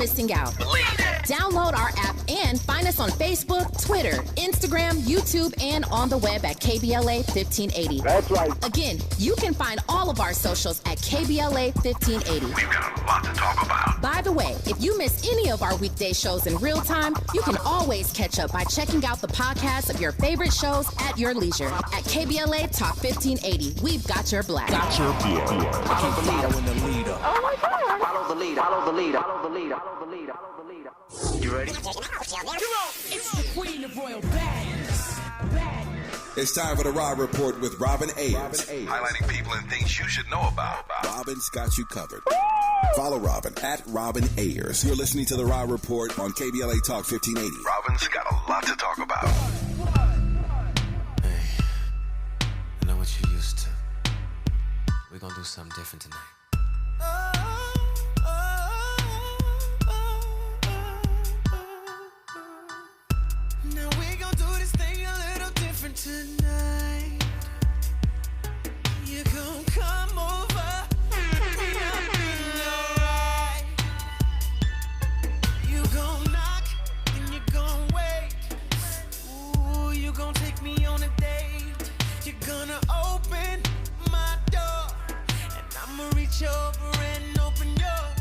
missing out. Download our app and find us on Facebook, Twitter, Instagram, YouTube, and on the web at KBLA 1580. That's right. Again, you can find all of our socials at KBLA 1580. We've got a lot to talk about. By the way, if you miss any of our weekday shows in real time, you can always catch up by checking out the podcast of your favorite shows at your leisure. At KBLA Talk 1580, we've got your black. Follow the leader in the leader. Oh my God. Follow the leader. Follow the leader. Follow the leader. Follow the leader. You ready? It's the queen of royal badness. It's time for the Rob Report with Robin Ayers. Highlighting people and things you should know about. Robin's got you covered. Follow Robin at Robin Ayers. You're listening to the Rob Report on KBLA Talk 1580. Robin's got a lot to talk about. Hey, I know what you used to. We're gonna do something different tonight. Now we gon' do this thing a little different tonight. You gon' come over. Alright. You gon' knock and you gon' wait. Ooh, you gon' take me on a date. You're gonna open my door, and I'ma reach over and open yours.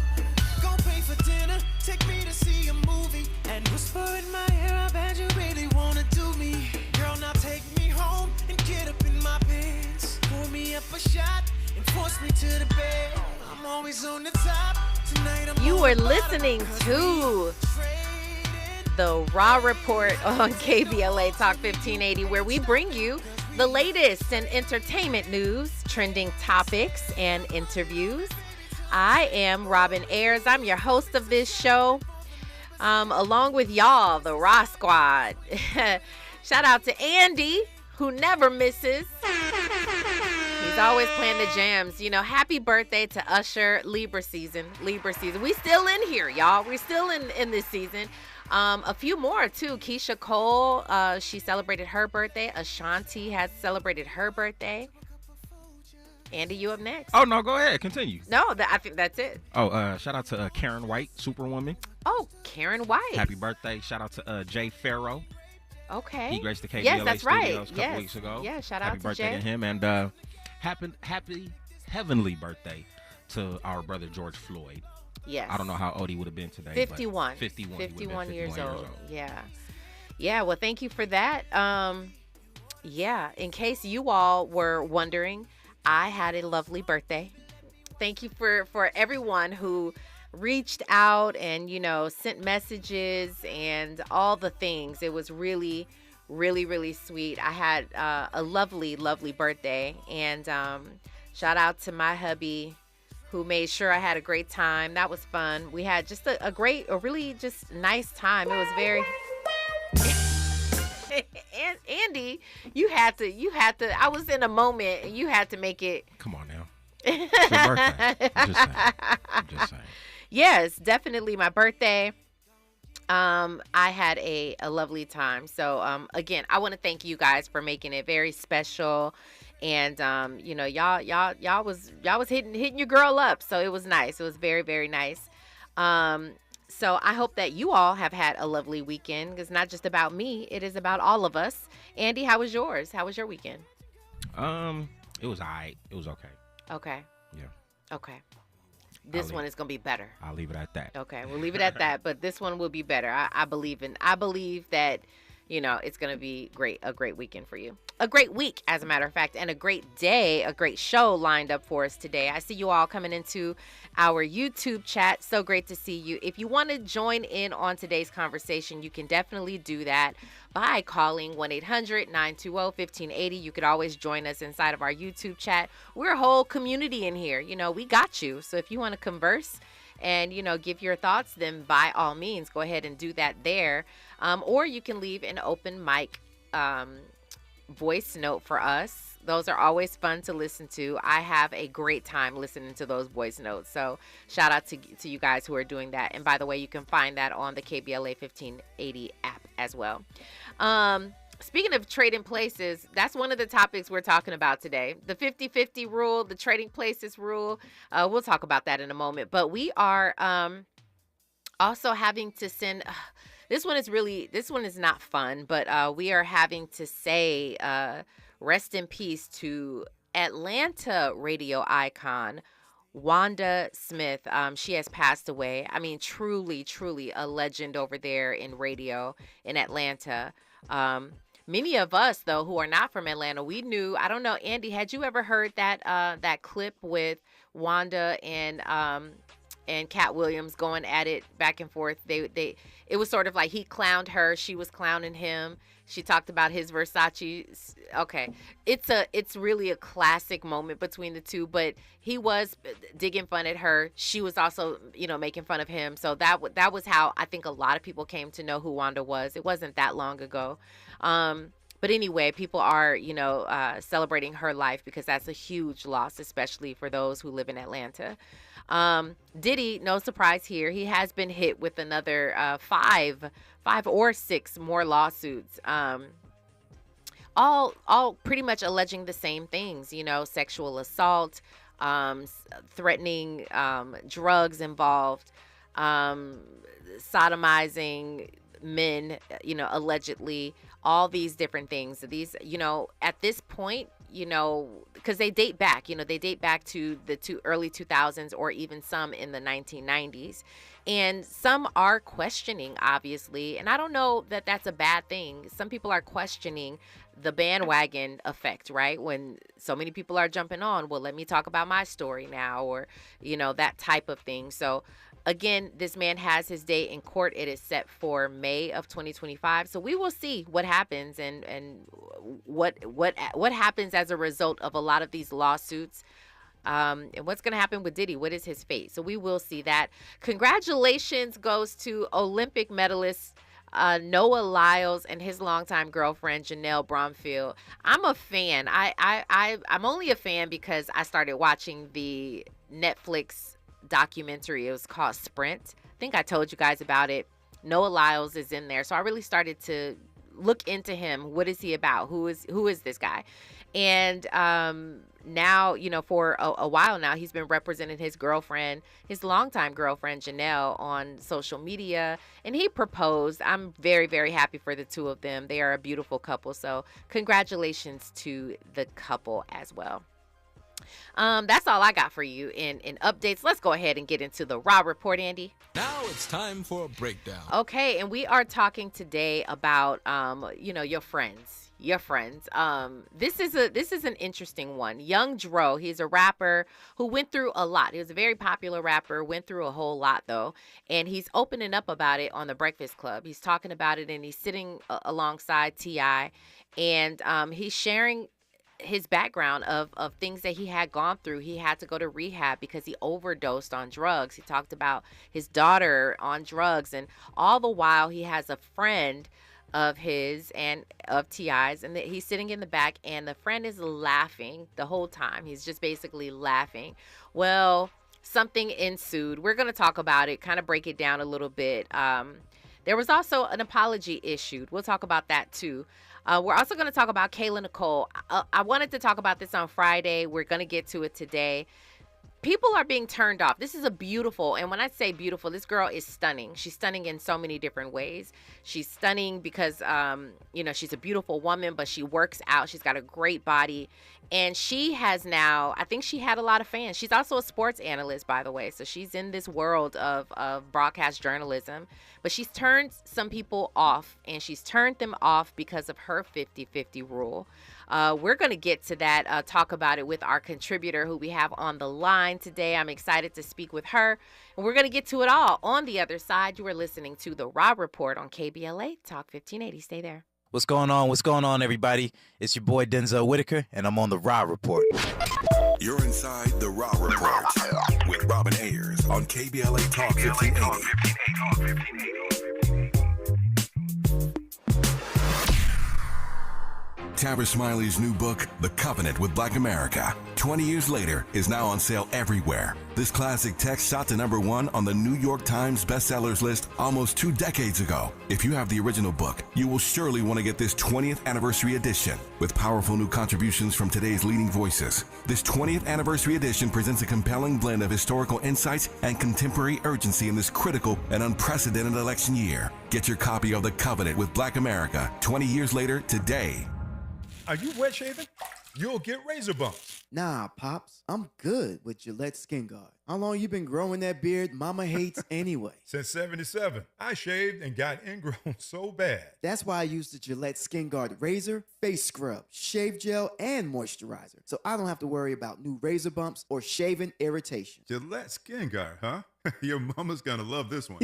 Gon' pay for dinner, take me to see a movie, and whisper in my ear, I bet you really wanna do me. Girl, now take me home and get up in my pants. Pour me up a shot and force me to the bed. I'm always on the top. Tonight I'm You on were the bottom, listening 'cause to we trading. the Raw Report on KBLA Talk 1580, where we bring you the latest in entertainment news, trending topics, and interviews. I am Robin Ayers. I'm your host of this show, along with y'all, the Raw Squad. Shout out to Andy, who never misses. He's always playing the jams. You know, happy birthday to Usher, Libra season. We still in here, y'all. We're still in this season. A few more, too. Keisha Cole, she celebrated her birthday. Ashanti has celebrated her birthday. Andy, you up next. Oh, no, go ahead. Continue. No, I think that's it. Oh, shout out to Karen White, Superwoman. Oh, Karen White. Happy birthday. Shout out to Jay Farrow. Okay. He graced the KBLA Yes, that's right. studios a couple weeks ago. Yeah, shout out Happy to birthday Jay. to him. And happy heavenly birthday to our brother George Floyd. Yes. I don't know how old he would have been today. 51. But 51. 51 years old. Yeah. Yeah, well, thank you for that. Yeah, in case you all were wondering, I had a lovely birthday. Thank you for everyone who reached out and, you know, sent messages and all the things. It was really, really, really sweet. I had a lovely, lovely birthday. And shout out to my hubby, who made sure I had a great time. That was fun. We had just a really just nice time. It was very... And Andy, you had to, I was in a moment and you had to make it. Come on now. It's your birthday. I'm just saying. Yes, definitely my birthday. I had a lovely time. So, again, I want to thank you guys for making it very special. And, you know, y'all was hitting your girl up. So it was nice. It was very, very nice. So I hope that you all have had a lovely weekend, because it's not just about me. It is about all of us. Andy, how was yours? How was your weekend? It was all right. It was okay. Okay. Yeah. Okay. This one is going to be better. I'll leave it at that. Okay. We'll leave it at that. But this one will be better. I believe that, you know, it's going to be great. A great weekend for you. A great week, as a matter of fact, and a great day, a great show lined up for us today. I see you all coming into our YouTube chat. So great to see you. If you want to join in on today's conversation, you can definitely do that by calling 1-800-920-1580. You could always join us inside of our YouTube chat. We're a whole community in here. You know, we got you. So if you want to converse and, you know, give your thoughts, then by all means, go ahead and do that there. Or you can leave an open mic voice note for us. Those are always fun to listen to. I have a great time listening to those voice notes. So shout out to you guys who are doing that. And by the way, you can find that on the KBLA 1580 app as well. Speaking of trading places, that's one of the topics we're talking about today. The 50-50 rule, the trading places rule. We'll talk about that in a moment. But we are Also having to send this one is not fun, but we are having to say rest in peace to Atlanta radio icon Wanda Smith. She has passed away. I mean, truly, truly a legend over there in radio in Atlanta. Many of us, though, who are not from Atlanta, we knew. I don't know, Andy, had you ever heard that clip with Wanda and Cat Williams going at it back and forth? It was sort of like he clowned her, she was clowning him. She talked about his Versace. Okay, it's really a classic moment between the two. But he was digging fun at her. She was also, making fun of him. So that was how I think a lot of people came to know who Wanda was. It wasn't that long ago. But anyway, people are, celebrating her life because that's a huge loss, especially for those who live in Atlanta. Diddy, no surprise here, he has been hit with another 5 or 6 more lawsuits, all pretty much alleging the same things, sexual assault, threatening, drugs involved, sodomizing men, allegedly, all these different things. These, at this point, because they date back, to the early 2000s or even some in the 1990s. And some are questioning, obviously, and I don't know that that's a bad thing. Some people are questioning the bandwagon effect, right? When so many people are jumping on, well, let me talk about my story now, or, that type of thing. So again, this man has his day in court. It is set for May of 2025. So we will see what happens and what happens as a result of a lot of these lawsuits. And what's going to happen with Diddy? What is his fate? So we will see that. Congratulations goes to Olympic medalist Noah Lyles and his longtime girlfriend Janelle Bromfield. I'm a fan. I'm only a fan because I started watching the Netflix documentary. It was called Sprint. I think I told you guys about it. Noah Lyles is in there, so I really started to look into him. What is he about? Who is this guy? And now, for a while now, he's been representing his girlfriend, his longtime girlfriend Janelle, on social media, and he proposed. I'm very, very happy for the two of them. They are a beautiful couple, so congratulations to the couple as well. That's all I got for you in updates. Let's go ahead and get into the Raw Report, Andy. Now it's time for a breakdown. Okay, and we are talking today about your friends. This is an interesting one. Young Dro, he's a rapper who went through a lot. He was a very popular rapper, went through a whole lot though, and he's opening up about it on the Breakfast Club. He's talking about it, and he's sitting alongside T.I., and he's sharing his background of things that he had gone through. He had to go to rehab because he overdosed on drugs. He talked about his daughter on drugs, and all the while he has a friend of his and of T.I.'s, and he's sitting in the back, and the friend is laughing the whole time. He's just basically laughing. Well, something ensued. We're going to talk about it, kind of break it down a little bit. There was also an apology issued. We'll talk about that too. We're also going to talk about Kayla Nicole. I wanted to talk about this on Friday. We're going to get to it today. People are being turned off. This is a beautiful, and when I say beautiful, this girl is stunning. She's stunning in so many different ways. She's stunning because, she's a beautiful woman, but she works out. She's got a great body. And she has now, I think she had a lot of fans. She's also a sports analyst, by the way. So she's in this world of broadcast journalism. But she's turned some people off, and she's turned them off because of her 50-50 rule. We're going to get to that, talk about it with our contributor who we have on the line today. I'm excited to speak with her, and we're going to get to it all on the other side. You are listening to the Raw Report on KBLA Talk 1580. Stay there. What's going on? What's going on, everybody? It's your boy Denzel Whitaker, and I'm on the Raw Report. You're inside the Raw Report with Robin Ayers on KBLA Talk 1580. Tavis Smiley's new book, The Covenant with Black America, 20 years later, is now on sale everywhere. This classic text shot to #1 on the New York Times bestsellers list almost 2 decades ago. If you have the original book, you will surely want to get this 20th anniversary edition with powerful new contributions from today's leading voices. This 20th anniversary edition presents a compelling blend of historical insights and contemporary urgency in this critical and unprecedented election year. Get your copy of The Covenant with Black America 20 years later today. Are you wet shaving? You'll get razor bumps. Nah, Pops, I'm good with Gillette Skin Guard. How long you been growing that beard Mama hates anyway? Since 77. I shaved and got ingrown so bad. That's why I use the Gillette Skin Guard razor, face scrub, shave gel, and moisturizer. So I don't have to worry about new razor bumps or shaving irritation. Gillette Skin Guard, huh? Your mama's gonna love this one.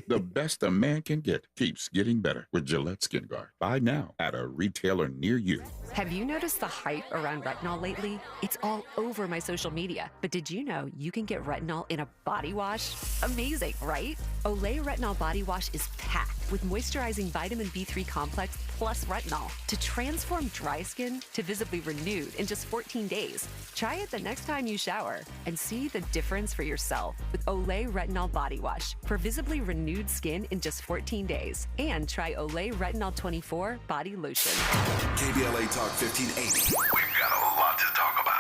The best a man can get keeps getting better with Gillette Skin Guard. Buy now at a retailer near you. Have you noticed the hype around retinol lately? It's all over my social media. But did you know you can get retinol in a body wash? Amazing, right? Olay Retinol Body Wash is packed with moisturizing vitamin B3 complex plus retinol to transform dry skin to visibly renewed in just 14 days. Try it the next time you shower and see the difference for yourself with Olay Retinol Body Wash for visibly renewed skin in just 14 days. And try Olay Retinol 24 Body Lotion. KBLA Talk 1580. We've got a lot to talk about.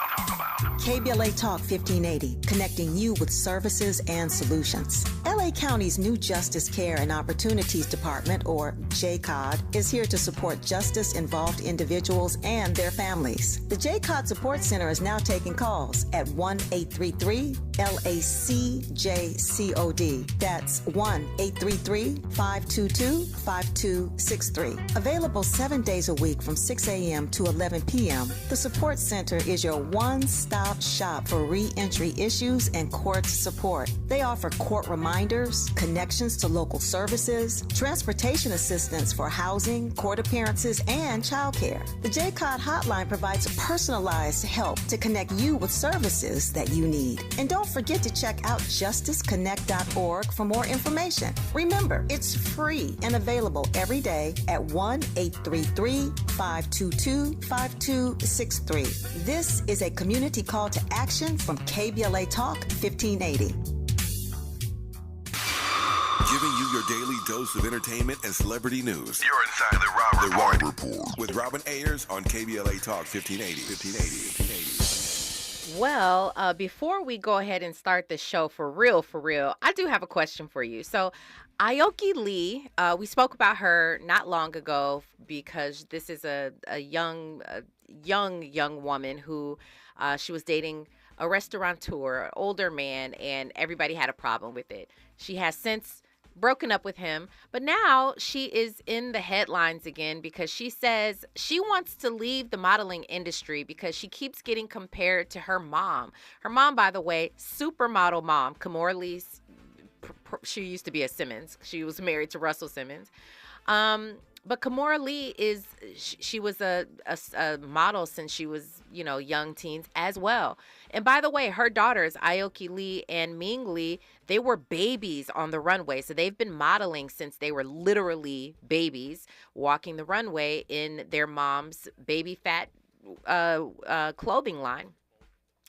KBLA Talk 1580, connecting you with services and solutions. LA County's new Justice Care and Opportunities Department, or JCOD, is here to support justice-involved individuals and their families. The JCOD Support Center is now taking calls at 1-833-LACJCOD. That's 1-833-522-5263. Available 7 days a week from 6 a.m. to 11 p.m., the Support Center is your one-stop shop for re-entry issues and court support. They offer court reminders, connections to local services, transportation assistance for housing, court appearances, and childcare. The JCOD hotline provides personalized help to connect you with services that you need. And don't forget to check out justiceconnect.org for more information. Remember, it's free and available every day at 1-833-522-5263. This is a community call to action from KBLA Talk 1580. Giving you your daily dose of entertainment and celebrity news. You're inside the Raw Report. With Robin Ayers on KBLA Talk 1580. Well, before we go ahead and start the show for real, I do have a question for you. So, Aoki Lee, we spoke about her not long ago because this is a young woman who she was dating a restaurateur, an older man, and everybody had a problem with it. She has since broken up with him, but now she is in the headlines again because she says she wants to leave the modeling industry because she keeps getting compared to her mom. Her mom, by the way, supermodel mom, Kimora Lee's, she used to be a Simmons. She was married to Russell Simmons. But Kimora Lee she was a model since she was, young teens as well. And by the way, her daughters, Aoki Lee and Ming Lee, they were babies on the runway. So they've been modeling since they were literally babies, walking the runway in their mom's baby fat clothing line.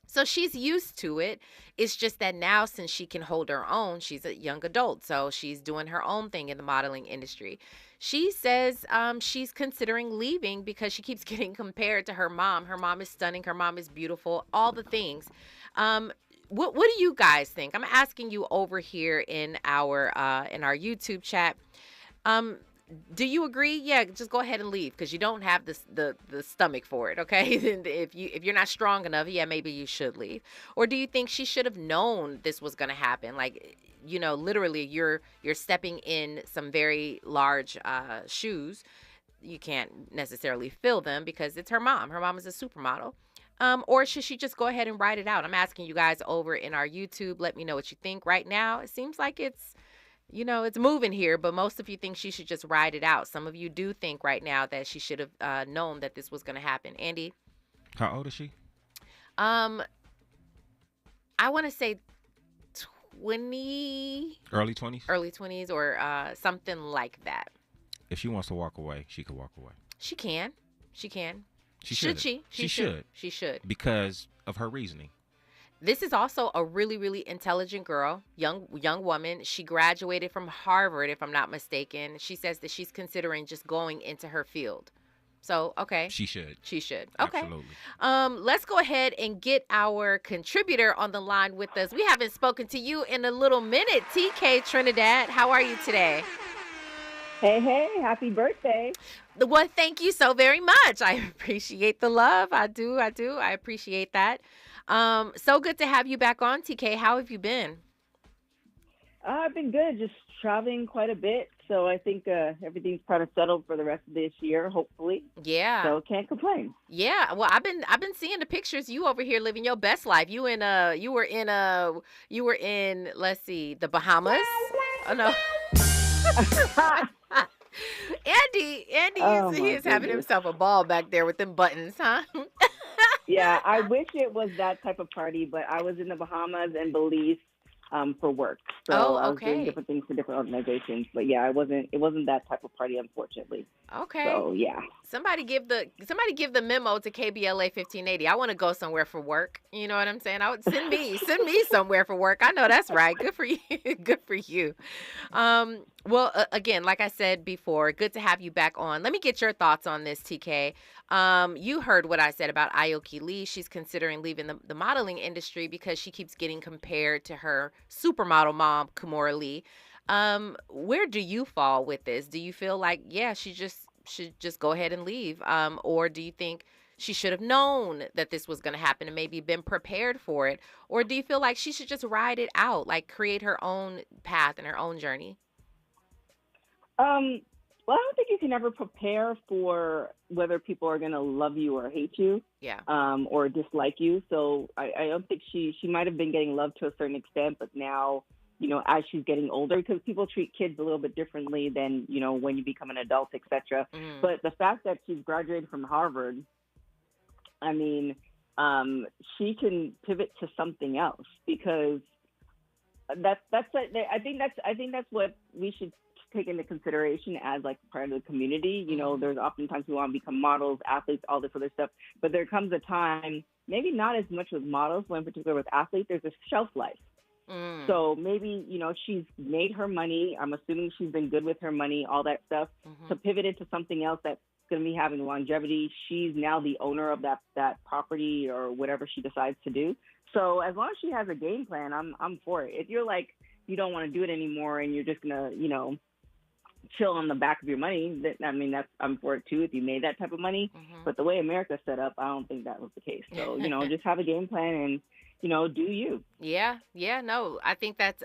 So she's used to it. It's just that now, since she can hold her own, she's a young adult. So she's doing her own thing in the modeling industry. She says she's considering leaving because she keeps getting compared to her mom. Her mom is stunning. Her mom is beautiful. All the things. What do you guys think? I'm asking you over here in our YouTube chat. Do you agree? Yeah, just go ahead and leave because you don't have the stomach for it, okay? if you're not strong enough, yeah, maybe you should leave. Or do you think she should have known this was going to happen? Like, literally you're stepping in some very large shoes. You can't necessarily fill them because it's her mom. Her mom is a supermodel. Or should she just go ahead and ride it out? I'm asking you guys over in our YouTube. Let me know what you think right now. It seems like it's moving here, but most of you think she should just ride it out. Some of you do think right now that she should have known that this was going to happen. Andy? How old is she? I want to say 20. Early 20s? Early 20s or something like that. If she wants to walk away, she could walk away. She can. Should she? She should. She should. Because of her reasoning. This is also a really, really intelligent girl, young woman. She graduated from Harvard, if I'm not mistaken. She says that she's considering just going into her field. So, okay. She should. She should. Okay. Absolutely. Let's go ahead and get our contributor on the line with us. We haven't spoken to you in a little minute. TK Trinidad, how are you today? Hey, happy birthday. Well, thank you so very much. I appreciate the love. I do. I appreciate that. So good to have you back on, TK. How have you been? I've been good, just traveling quite a bit. So I think everything's kind of settled for the rest of this year, hopefully. Yeah. So can't complain. Yeah. Well, I've been seeing the pictures. You over here living your best life. You were in let's see, the Bahamas. Oh no. Andy is having himself a ball back there with them buttons, huh? Yeah, I wish it was that type of party, but I was in the Bahamas and Belize for work. So I was doing different things for different organizations. But yeah, it wasn't that type of party, unfortunately. Okay. So yeah. Somebody give the memo to KBLA 1580. I want to go somewhere for work. You know what I'm saying? I would send me somewhere for work. I know that's right. Good for you. Good for you. Well, again, like I said before, good to have you back on. Let me get your thoughts on this, TK. You heard what I said about Aoki Lee. She's considering leaving the modeling industry because she keeps getting compared to her supermodel mom, Kimora Lee. Where do you fall with this? Do you feel like, yeah, she should just go ahead and leave? Or do you think she should have known that this was going to happen and maybe been prepared for it? Or do you feel like she should just ride it out, like create her own path and her own journey? Well, I don't think you can ever prepare for whether people are going to love you or hate you, or dislike you. So I don't think she might have been getting love to a certain extent, but now, as she's getting older, because people treat kids a little bit differently than, when you become an adult, etc. But the fact that she's graduated from Harvard, I mean, she can pivot to something else, because I think that's what we should take into consideration as like part of the community. There's oftentimes who want to become models, athletes, all this other stuff, but there comes a time, maybe not as much with models, but in particular with athletes, there's a shelf life. So maybe, she's made her money. I'm assuming she's been good with her money, all that stuff, to pivot into something else that's going to be having longevity. She's now the owner of that property or whatever she decides to do. So as long as she has a game plan, I'm for it. If you're like, you don't want to do it anymore and you're just going to, chill on the back of your money, I'm for it too if you made that type of money. But the way America's set up, I don't think that was the case. So, just have a game plan and, do you. Yeah, no, I think that's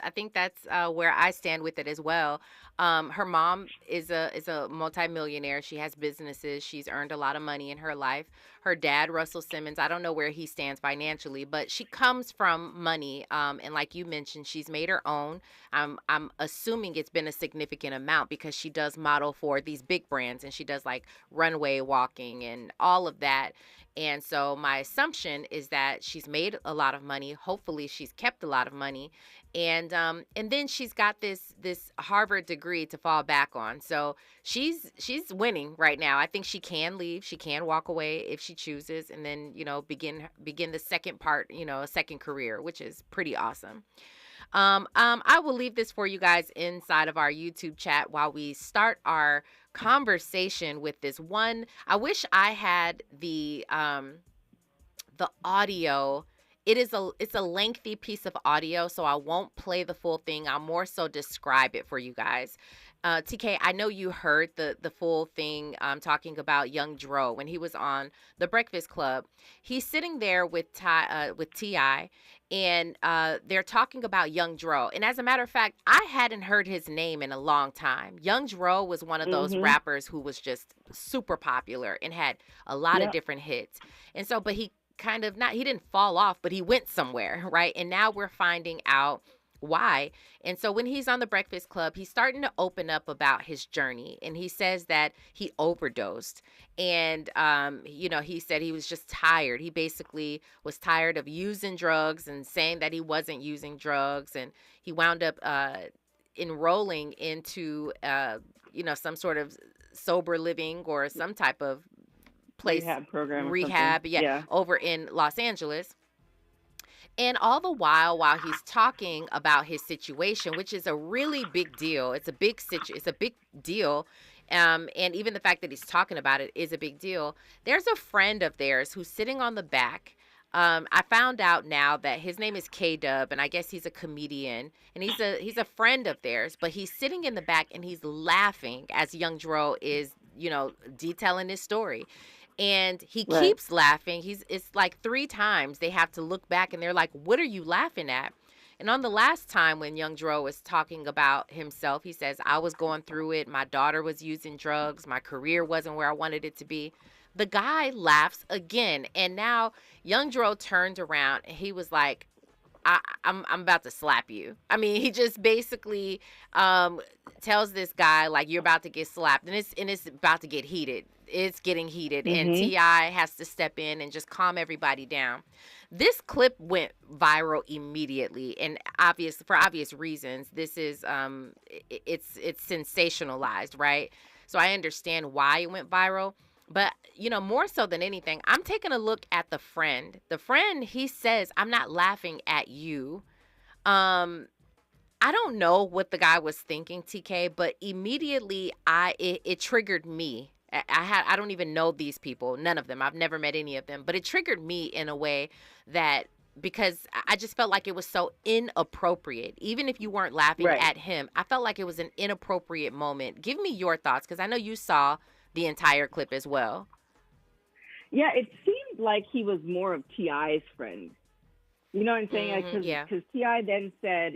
where I stand with it as well. Her mom is a multimillionaire. She has businesses. She's earned a lot of money in her life. Her dad, Russell Simmons, I don't know where he stands financially, but she comes from money. And like you mentioned, she's made her own. I'm assuming it's been a significant amount because she does model for these big brands and she does like runway walking and all of that. And so my assumption is that she's made a lot of money. Hopefully she's kept a lot of money. And then she's got this Harvard degree to fall back on. So she's winning right now. I think she can leave. She can walk away if she chooses and then, begin the second part, a second career, which is pretty awesome. I will leave this for you guys inside of our YouTube chat while we start our conversation with this one. I wish I had the audio. It's a lengthy piece of audio, so I won't play the full thing. I'll more so describe it for you guys. TK, I know you heard the full thing talking about Young Dro when he was on The Breakfast Club. He's sitting there with T.I., and they're talking about Young Dro. And as a matter of fact, I hadn't heard his name in a long time. Young Dro was one of those rappers who was just super popular and had a lot of different hits. And so, but he kind of he didn't fall off, but he went somewhere, right? And now we're finding out why. And so when he's on The Breakfast Club, he's starting to open up about his journey. And he says that he overdosed. And, he said he was just tired. He basically was tired of using drugs and saying that he wasn't using drugs. And he wound up enrolling into, some sort of sober living or some type of place, rehab program or rehab, something. yeah, over in Los Angeles. And all the while he's talking about his situation, which is a really big deal. It's a big it's a big deal. And even the fact that he's talking about it is a big deal. There's a friend of theirs who's sitting on the back. I found out now that his name is K-Dub, and I guess he's a comedian, and he's a friend of theirs, but he's sitting in the back and he's laughing as Young Dro is, detailing his story. And he Right. keeps laughing. It's like 3 times they have to look back and they're like, "What are you laughing at?" And on the last time when Young Dro was talking about himself, he says, "I was going through it. My daughter was using drugs. My career wasn't where I wanted it to be." The guy laughs again. And now Young Dro turned around and he was like, I'm about to slap you. I mean, he just basically tells this guy, like, you're about to get slapped. And it's about to get heated. It's getting heated. And Mhm. T.I. has to step in and just calm everybody down. This clip went viral immediately, and for obvious reasons. This is it's sensationalized, right? So I understand why it went viral. But, more so than anything, I'm taking a look at the friend. The friend, he says, "I'm not laughing at you." I don't know what the guy was thinking, TK, but immediately it triggered me. I don't even know these people, none of them. I've never met any of them, but it triggered me in a way that, because I just felt like it was so inappropriate. Even if you weren't laughing Right. at him, I felt like it was an inappropriate moment. Give me your thoughts, because I know you saw the entire clip as well. Yeah, it seemed like he was more of T.I.'s friend. You know what I'm saying? Mhm, yeah. Because T.I. then said,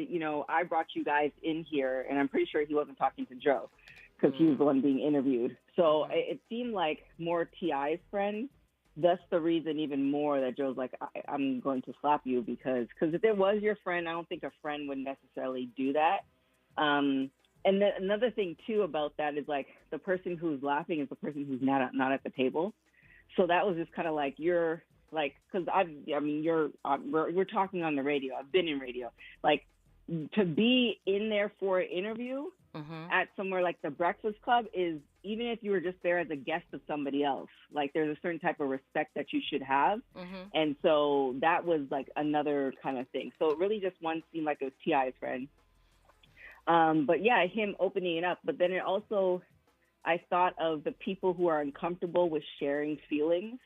I brought you guys in here, and I'm pretty sure he wasn't talking to Joe because he was the one being interviewed. So it seemed like more T.I.'s friend. That's the reason even more that Joe's like, I'm going to slap you because if it was your friend, I don't think a friend would necessarily do that. And then another thing, too, about that is, like, the person who's laughing is the person who's not at the table. So that was just kind of like, you're, like, because we're talking on the radio. I've been in radio. Like, to be in there for an interview at somewhere like the Breakfast Club is, even if you were just there as a guest of somebody else, like, there's a certain type of respect that you should have. And so that was, like, another kind of thing. So it really just seemed like it was T.I.'s friend. But yeah, him opening it up. But then it also, I thought of the people who are uncomfortable with sharing feelings.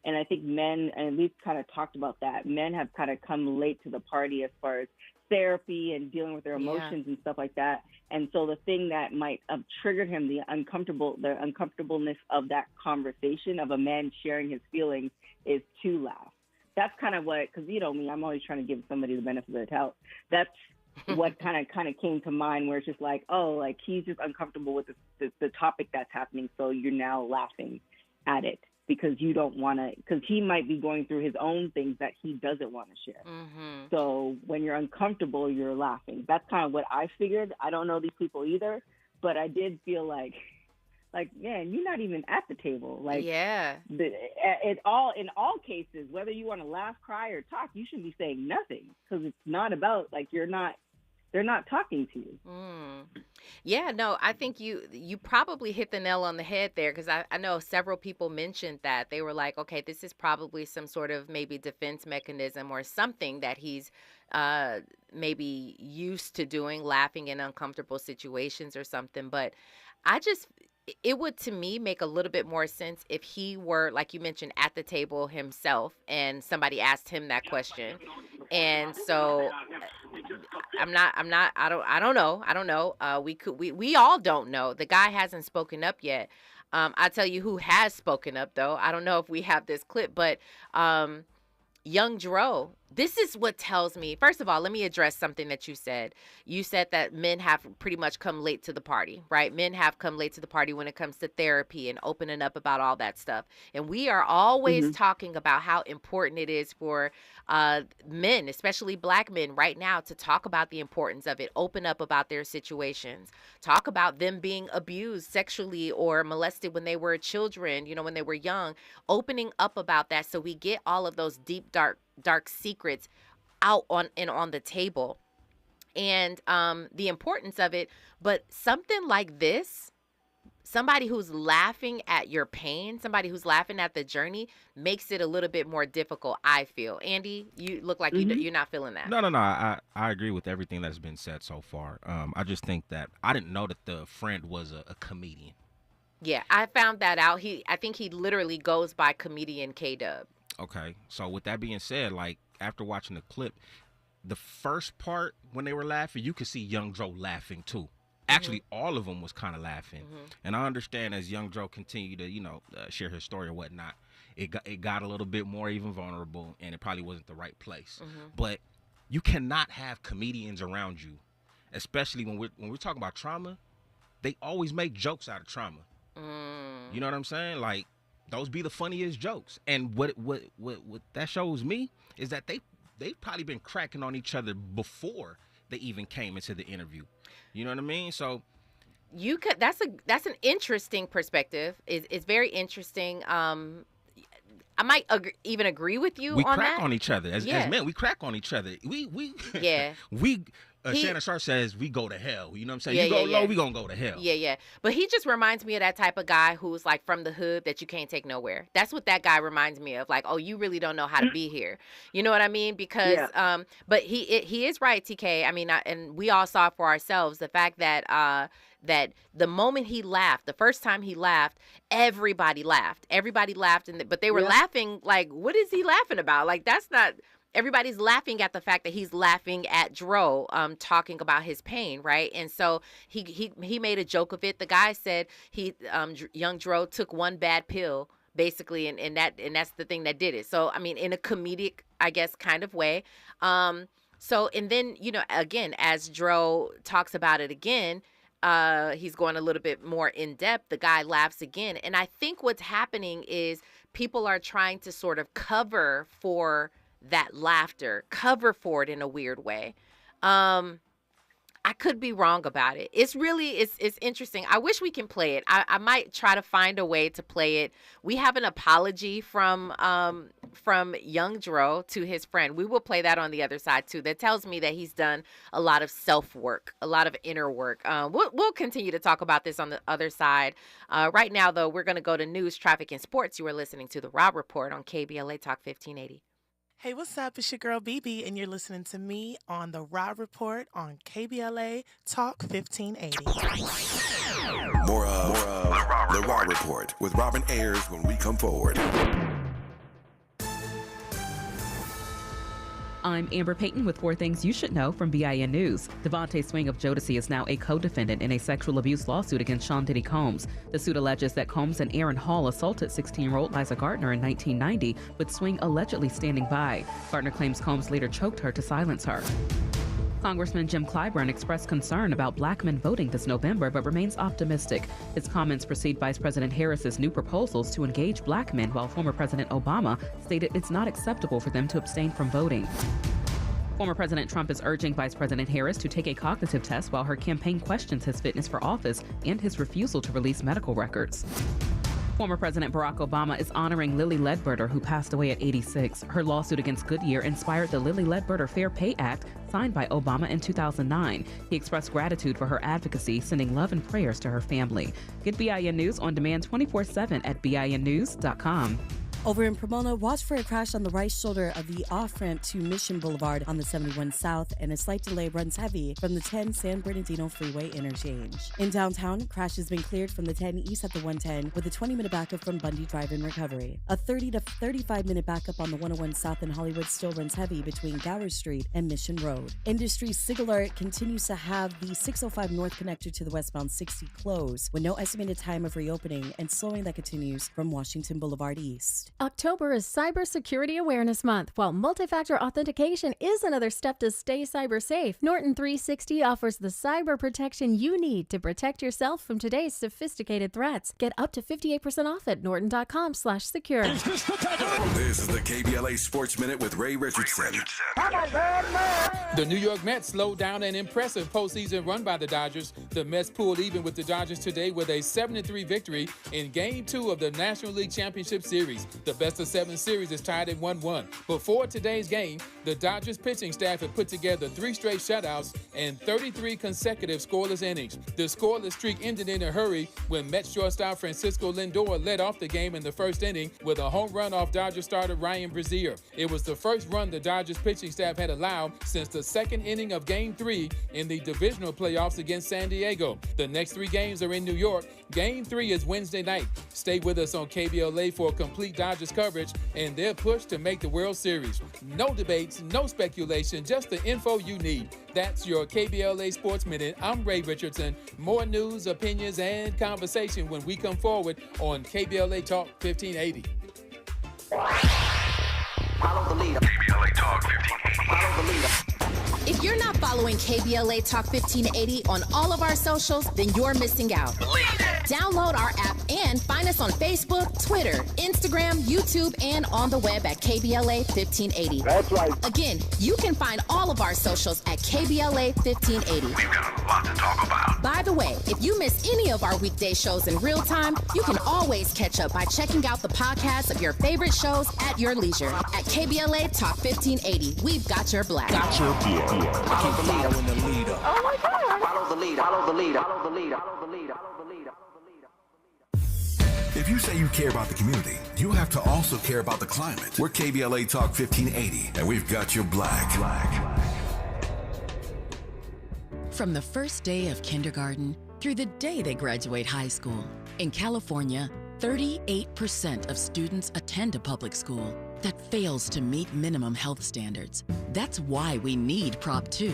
And I think men, and we've kind of talked about that, men have kind of come late to the party as far as therapy and dealing with their emotions and stuff like that. And so the thing that might have triggered him, the uncomfortableness of that conversation of a man sharing his feelings, is to laugh. That's kind of what, because you know me, I'm always trying to give somebody the benefit of the doubt. That's what kind of came to mind, where it's just like, oh, like, he's just uncomfortable with the topic that's happening, so you're now laughing at it because you don't want to, because he might be going through his own things that he doesn't want to share. So when you're uncomfortable, you're laughing. That's kind of what I figured. I don't know these people either, but I did feel like, man, you're not even at the table. Like, yeah, in all cases, whether you want to laugh, cry, or talk, you shouldn't be saying nothing, because it's not about, like, they're not talking to you. Yeah, no, I think you probably hit the nail on the head there, because I know several people mentioned that. They were like, okay, this is probably some sort of maybe defense mechanism or something that he's maybe used to doing, laughing in uncomfortable situations or something. But it would, to me, make a little bit more sense if he were, like you mentioned, at the table himself and somebody asked him that question. And so I don't know. We all don't know. The guy hasn't spoken up yet. I'll tell you who has spoken up, though. I don't know if we have this clip, but Young Dro, this is what tells me. First of all, let me address something that you said. You said that men have pretty much come late to the party, right? Men have come late to the party when it comes to therapy and opening up about all that stuff. And we are always talking about how important it is for men, especially Black men right now, to talk about the importance of it, open up about their situations, talk about them being abused sexually or molested when they were children, when they were young, opening up about that so we get all of those deep, dark secrets out on the table, and the importance of it. But something like this, somebody who's laughing at your pain, somebody who's laughing at the journey makes it a little bit more difficult, I feel. Andy, you look like you're not feeling that. No. I agree with everything that's been said so far. I just think that I didn't know that the friend was a comedian. Yeah, I found that out. I think he literally goes by comedian K-Dub. Okay, so with that being said, like after watching the clip, the first part when they were laughing, you could see Young Dro laughing too. Actually, all of them was kind of laughing. And I understand as Young Dro continued to, share his story or whatnot, it got a little bit more even vulnerable, and it probably wasn't the right place. But you cannot have comedians around you, especially when we're talking about trauma. They always make jokes out of trauma. You know what I'm saying? Like, those be the funniest jokes. And what that shows me is that they've probably been cracking on each other before they even came into the interview. You know what I mean? So that's an interesting perspective. It's very interesting. I might even agree with you on that. We crack on each other as men. We crack on each other. We Shannon Sharp says we go to hell. You know what I'm saying? You go low, we gonna go to hell. Yeah. But he just reminds me of that type of guy who's like from the hood that you can't take nowhere. That's what that guy reminds me of. Like, oh, you really don't know how to be here. You know what I mean? Because but he is right, TK. I mean, and we all saw for ourselves the fact that that the moment he laughed, the first time he laughed, everybody laughed. But they were laughing like, what is he laughing about? Like, that's not. Everybody's laughing at the fact that he's laughing at Dro talking about his pain, right? And so he made a joke of it. The guy said Young Dro took one bad pill, basically, and that's the thing that did it. So I mean, in a comedic, I guess, kind of way. So and then again, as Dro talks about it again, he's going a little bit more in depth. The guy laughs again, and I think what's happening is people are trying to sort of cover for that laughter, cover for it in a weird way. I could be wrong about it. It's interesting. I wish we can play it. I might try to find a way to play it. We have an apology from Young Dro to his friend. We will play that on the other side too. That tells me that he's done a lot of self-work, a lot of inner work. We'll continue to talk about this on the other side. Right now, though, we're going to go to news, traffic, and sports. You are listening to The Rob Report on KBLA Talk 1580. Hey, what's up? It's your girl, BB, and you're listening to me on The Rob Report on KBLA Talk 1580. More of The Rob Report with Robin Ayers when we come forward. I'm Amber Payton with 4 things you should know from BIN News. Devontae Swing of Jodeci is now a co-defendant in a sexual abuse lawsuit against Sean Diddy Combs. The suit alleges that Combs and Aaron Hall assaulted 16-year-old Liza Gardner in 1990, with Swing allegedly standing by. Gardner claims Combs later choked her to silence her. Congressman Jim Clyburn expressed concern about black men voting this November, but remains optimistic. His comments precede Vice President Harris's new proposals to engage black men, while former President Obama stated it's not acceptable for them to abstain from voting. Former President Trump is urging Vice President Harris to take a cognitive test while her campaign questions his fitness for office and his refusal to release medical records. Former President Barack Obama is honoring Lilly Ledbetter, who passed away at 86. Her lawsuit against Goodyear inspired the Lilly Ledbetter Fair Pay Act, signed by Obama in 2009. He expressed gratitude for her advocacy, sending love and prayers to her family. Get BIN News on demand 24/7 at BINnews.com. Over in Pomona, watch for a crash on the right shoulder of the off-ramp to Mission Boulevard on the 71 South, and a slight delay runs heavy from the 10 San Bernardino Freeway interchange. In downtown, crash has been cleared from the 10 east at the 110 with a 20-minute backup from Bundy Drive in recovery. A 30 to 35-minute backup on the 101 South in Hollywood still runs heavy between Gower Street and Mission Road. Industry Signal Alert continues to have the 605 North connector to the westbound 60 closed, with no estimated time of reopening, and slowing that continues from Washington Boulevard East. October is Cybersecurity Awareness Month. While multi-factor authentication is another step to stay cyber safe, Norton 360 offers the cyber protection you need to protect yourself from today's sophisticated threats. Get up to 58% off at norton.com/secure. This is the KBLA Sports Minute with Ray Richardson. The New York Mets slowed down an impressive postseason run by the Dodgers. The Mets pulled even with the Dodgers today with a 7-3 victory in Game 2 of the National League Championship Series. The best-of-7 series is tied at 1-1. Before today's game, the Dodgers pitching staff had put together 3 straight shutouts and 33 consecutive scoreless innings. The scoreless streak ended in a hurry when Mets shortstop Francisco Lindor led off the game in the first inning with a home run off Dodgers starter Ryan Brazier. It was the first run the Dodgers pitching staff had allowed since the second inning of Game 3 in the divisional playoffs against San Diego. The next 3 games are in New York. Game 3 is Wednesday night. Stay with us on KBLA for complete Dodgers coverage and their push to make the World Series. No debates, no speculation, just the info you need. That's your KBLA Sports Minute. I'm Ray Richardson. More news, opinions, and conversation when we come forward on KBLA Talk 1580. Follow the leader. KBLA Talk 1580. Follow the leader. If you're not following KBLA Talk 1580 on all of our socials, then you're missing out. Download our app and find us on Facebook, Twitter, Instagram, YouTube, and on the web at KBLA 1580. That's right. Again, you can find all of our socials at KBLA 1580. We've got a lot to talk about. By the way, if you miss any of our weekday shows in real time, you can always catch up by checking out the podcast of your favorite shows at your leisure. At KBLA Talk 1580, we've got your black. Follow the leader. Oh my God. Follow the leader. Follow the leader. Follow the leader. Follow the leader. Follow the leader. Follow the leader. If you say you care about the community, you have to also care about the climate. We're KBLA Talk 1580, and we've got your black. From the first day of kindergarten through the day they graduate high school, in California, 38% of students attend a public school that fails to meet minimum health standards. That's why we need Prop 2.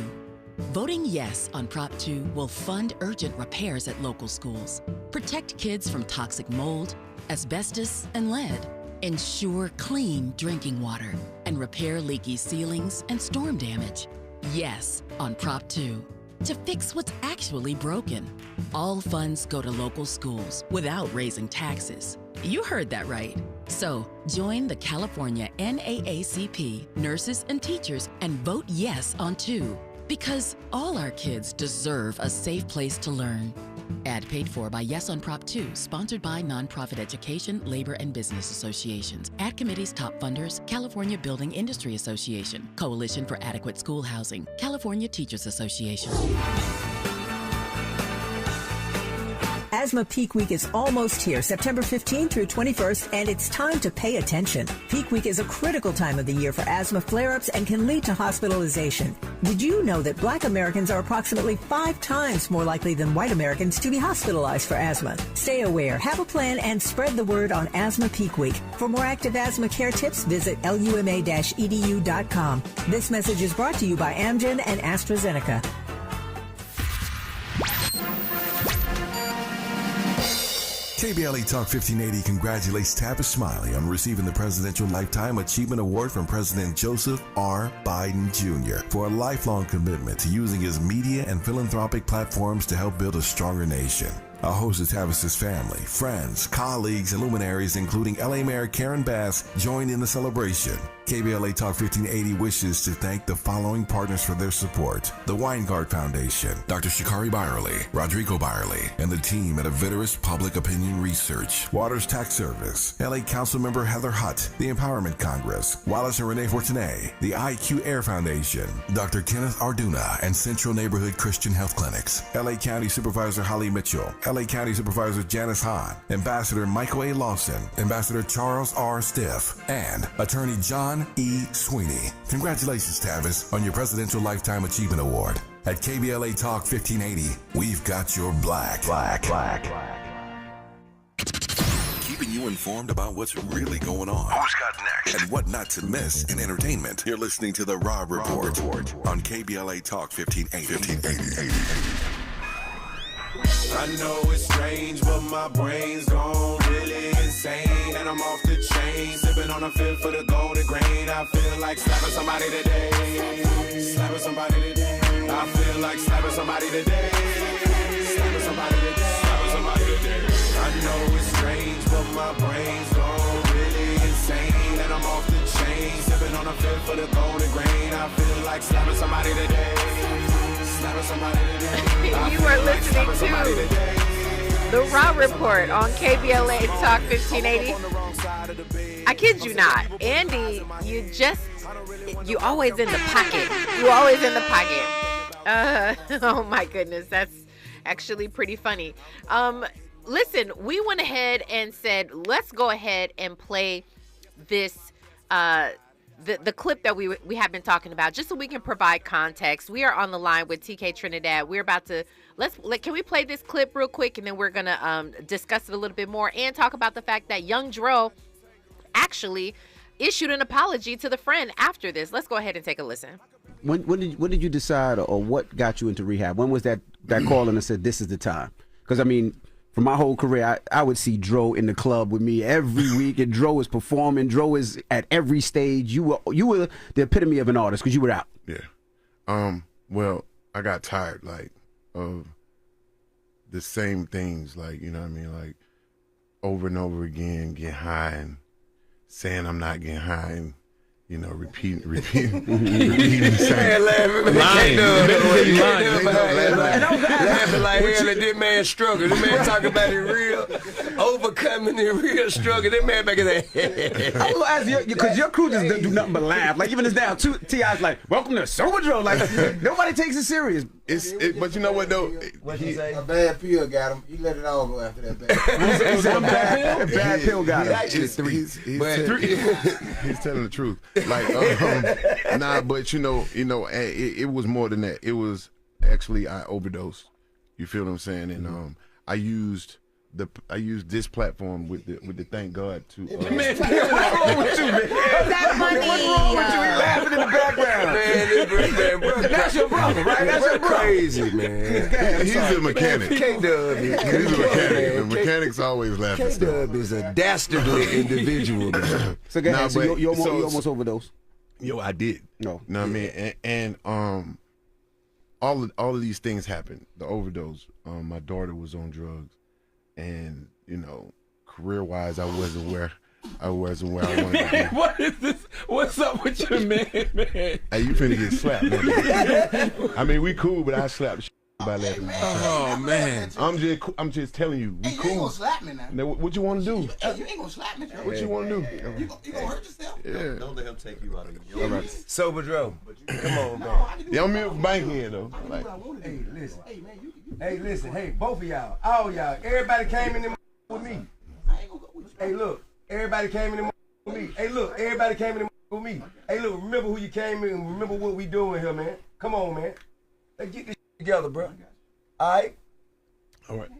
Voting yes on Prop 2 will fund urgent repairs at local schools, protect kids from toxic mold, asbestos, and lead, ensure clean drinking water, and repair leaky ceilings and storm damage. Yes on Prop 2. To fix what's actually broken. All funds go to local schools without raising taxes. You heard that right. So join the California NAACP, nurses and teachers, and vote yes on 2. Because all our kids deserve a safe place to learn. Ad paid for by Yes on Prop 2, sponsored by Nonprofit Education, Labor, and Business Associations. Ad committee's top funders, California Building Industry Association, Coalition for Adequate School Housing, California Teachers Association. Asthma Peak Week is almost here, September 15th through 21st, and it's time to pay attention. Peak Week is a critical time of the year for asthma flare-ups and can lead to hospitalization. Did you know that Black Americans are approximately 5 times more likely than white Americans to be hospitalized for asthma? Stay aware, have a plan, and spread the word on Asthma Peak Week. For more active asthma care tips, visit luma-edu.com. This message is brought to you by Amgen and AstraZeneca. KBLA Talk 1580 congratulates Tavis Smiley on receiving the Presidential Lifetime Achievement Award from President Joseph R. Biden Jr. for a lifelong commitment to using his media and philanthropic platforms to help build a stronger nation. A host of Tavis's family, friends, colleagues, and luminaries, including LA Mayor Karen Bass, joined in the celebration. KBLA Talk 1580 wishes to thank the following partners for their support: the Weingart Foundation, Dr. Shikari Byerly, Rodrigo Byerly, and the team at Aviterus Public Opinion Research, Waters Tax Service, LA Councilmember Heather Hutt, the Empowerment Congress, Wallace and Renee Fortuné, the IQ Air Foundation, Dr. Kenneth Arduna, and Central Neighborhood Christian Health Clinics, LA County Supervisor Holly Mitchell, LA County Supervisor Janice Hahn, Ambassador Michael A. Lawson, Ambassador Charles R. Stiff, and Attorney John E. Sweeney. Congratulations, Tavis, on your Presidential Lifetime Achievement Award. At KBLA Talk 1580, we've got your black. Keeping you informed about what's really going on. Who's got next? And what not to miss in entertainment. You're listening to The Rob Report on KBLA Talk 1580. I know it's strange, but my brain's gone really insane. And I'm off the chain, sipping on a fifth for the golden grain. I feel like slapping somebody today. Slapping somebody today. I feel like slapping somebody today. Slapping somebody today. Slapping somebody today. I know it's strange, but my brain's gone really insane. And I'm off the chain, sipping on a fifth for the golden grain. I feel like slapping somebody today. You are listening to The Raw Report on KBLA Talk 1580. I kid you not, Andy, you always in the pocket. You always in the pocket. Oh my goodness, that's actually pretty funny. Listen, we went ahead and said, let's go ahead and play this, the clip that we have been talking about, just so we can provide context. We are on the line with TK Trinidad. We're about to, can we play this clip real quick, and then we're going to discuss it a little bit more and talk about the fact that young Dro actually issued an apology to the friend after this. Let's go ahead and take a listen. When did you decide, or what got you into rehab? When was that call and said this is the time? Because I mean, for my whole career, I would see Dro in the club with me every week, and Dro is performing. Dro is at every stage. You were the epitome of an artist because you were out. Yeah. Well, I got tired of the same things, you know what I mean, over and over again, getting high and saying I'm not getting high and, you know, repeating the same. Laughing like hell at this man's struggle. This man talking about it real, overcoming the real struggle. This man back in there. I'm gonna ask you, because your crew just do nothing but laugh. Even it's down, T.I.'s like, welcome to Sober Dro. Nobody takes it serious. But you know what though? What you say? A bad pill got him. He let it all go after that bad. A bad pill got him. Actually, three. He's telling the truth. But you know, it was more than that. It was actually I overdosed. You feel what I'm saying? And I used this platform with the thank God to. Man, what's wrong with you, man? That's funny. What's wrong with you? He laughing in the background. Man, that's your brother, right? That's your brother. Crazy, man. He's a mechanic. K-Dub. He's a mechanic. The mechanics always laugh at stuff. K-Dub is a dastardly individual, man. So go ahead. So you almost overdosed. Yo, I did. No. Know what I mean? And all of these things happened. The overdose. My daughter was on drugs. And, you know, career-wise, I wasn't where I wanted to be. What is this? What's up with your man? Hey, you finna get slapped, man. I mean, we cool, but I slapped the shit by that. Oh, man. I'm just telling you, we cool. You ain't gonna slap me now. What you want to do? You ain't gonna slap me, Joe. What you want to do? You gonna hurt yourself? Yeah. Don't let him take you out of your right. Sober Dro. Come on, man. Yeah, I'm here bankhead, though. Hey, listen. Hey, listen. Hey, both of y'all. All y'all. Everybody came in there with me. Hey, look. Everybody came in there with me. Hey, look. Everybody came in there with me. Hey, look. Remember who you came in. Remember what we doing here, man. Come on, man. Let's get this together, bro. All right? All right.